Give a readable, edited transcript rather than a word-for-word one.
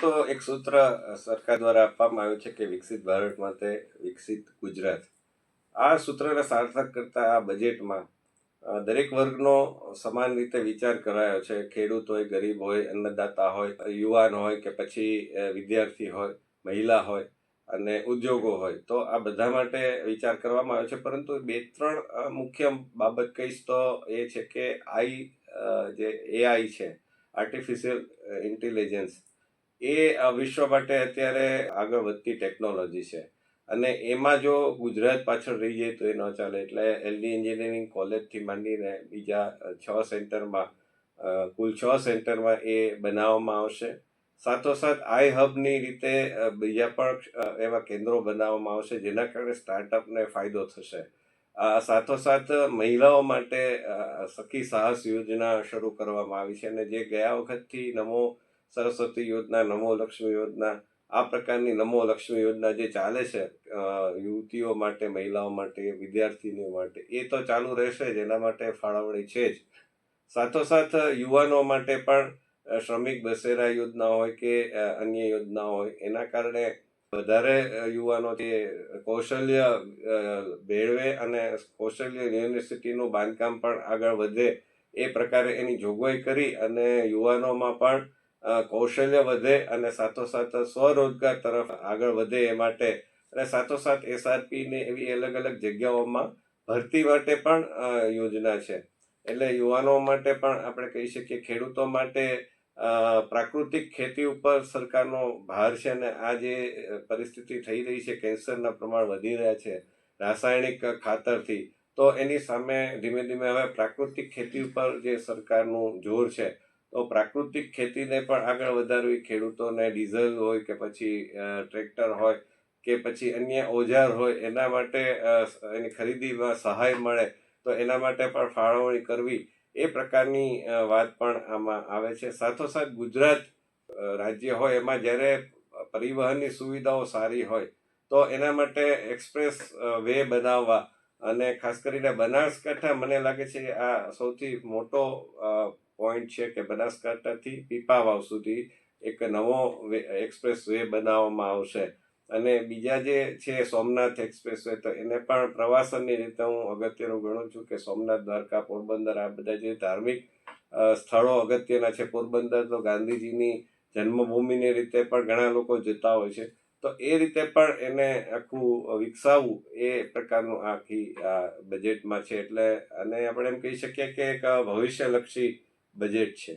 તો એક સૂત્ર સરકાર દ્વારા આપવામાં આવ્યું છે કે વિકસિત ભારત માટે વિકસિત ગુજરાત. આ સૂત્રને સાર્થક કરતા આ બજેટમાં દરેક વર્ગનો સમાન રીતે વિચાર કરાયો છે. ખેડૂત હોય, ગરીબ હોય, અન્નદાતા હોય, યુવાન હોય કે પછી વિદ્યાર્થી હોય, મહિલા હોય અને ઉદ્યોગો હોય, તો આ બધા માટે વિચાર કરવામાં આવ્યો છે. પરંતુ બે ત્રણ મુખ્ય બાબત કહીશ તો એ છે કે જે એઆઈ છે, આર્ટિફિશિયલ ઇન્ટેલિજન્સ, એ વિશ્વ માટે અત્યારે આગળ વધતી ટેકનોલોજી છે અને એમાં જો ગુજરાત પાછળ રહી જાય તો એ ન ચાલે. એટલે એલડી એન્જિનિયરિંગ કોલેજથી માંડીને બીજા 6 સેન્ટરમાં, કુલ 6 સેન્ટરમાં એ બનાવવામાં આવશે. સાથોસાથ આઈ હબની રીતે બીજા પણ એવા કેન્દ્રો બનાવવામાં આવશે જેના કારણે સ્ટાર્ટઅપને ફાયદો થશે. સાથોસાથ મહિલાઓ માટે સખી સાહસ યોજના શરૂ કરવામાં આવી છે અને જે ગયા વખતથી નમો સરસ્વતી યોજના, નમો લક્ષ્મી યોજના, આ પ્રકારની નમો લક્ષ્મી યોજના જે ચાલે છે યુવતીઓ માટે, મહિલાઓ માટે, વિદ્યાર્થીનીઓ માટે, એ તો ચાલુ રહેશે જ, એના માટે ફાળવણી છે જ. સાથોસાથ યુવાનો માટે પણ શ્રમિક બસેરા યોજના હોય કે અન્ય યોજના હોય, એના કારણે વધારે યુવાનો જે કૌશલ્ય મેળવે અને કૌશલ્ય યુનિવર્સિટીનું બાંધકામ પણ આગળ વધે એ પ્રકારે એની જોગવાઈ કરી અને યુવાનોમાં પણ કૌશલ્ય વધે અને સાથોસાથ સ્વરોજગાર તરફ આગળ વધે એ માટે, અને સાથોસાથ એસઆરપીને એવી અલગ અલગ જગ્યાઓમાં ભરતી માટે પણ યોજના છે. એટલે યુવાનો માટે પણ આપણે કહી શકીએ, ખેડૂતો માટે પ્રાકૃતિક ખેતી ઉપર સરકારનો ભાર છે અને આ જે પરિસ્થિતિ થઈ રહી છે, કેન્સરના પ્રમાણ વધી રહ્યા છે રાસાયણિક ખાતરથી, તો એની સામે ધીમે ધીમે હવે પ્રાકૃતિક ખેતી ઉપર જે સરકારનું જોર છે, તો પ્રાકૃતિક ખેતીને પણ આગળ વધારવી, ખેડૂતોને ડીઝલ હોય કે પછી ટ્રેક્ટર હોય કે પછી અન્ય ઓજાર હોય, એના માટે એની ખરીદીમાં સહાય મળે તો એના માટે પણ ફાળવણી કરવી, એ પ્રકારની વાત પણ આમાં આવે છે. સાથોસાથ ગુજરાત રાજ્ય હોય એમાં જ્યારે પરિવહનની સુવિધાઓ સારી હોય તો એના માટે એક્સપ્રેસ વે બનાવવા, અને ખાસ કરીને બનાસકાંઠા, મને લાગે છે આ સૌથી મોટો પોઈન્ટ છે કે બનાસકાંઠાથી પીપાવાવ સુધી એક નવો એક્સપ્રેસ વે બનાવવામાં આવશે. અને બીજા જે છે સોમનાથ એક્સપ્રેસ વે, તો એને પણ પ્રવાસનની રીતે હું અગત્યનું ગણું છું કે સોમનાથ, દ્વારકા, પોરબંદર, આ બધા જે ધાર્મિક સ્થળો અગત્યના છે. પોરબંદર તો ગાંધીજીની જન્મભૂમિની રીતે પણ ઘણા લોકો જતા હોય છે, તો એ રીતે પણ એને આખું વિકસાવવું એ પ્રકારનું આખી બજેટમાં છે. એટલે અને આપણે એમ કહી શકીએ કે એક ભવિષ્યલક્ષી બજેટ છે.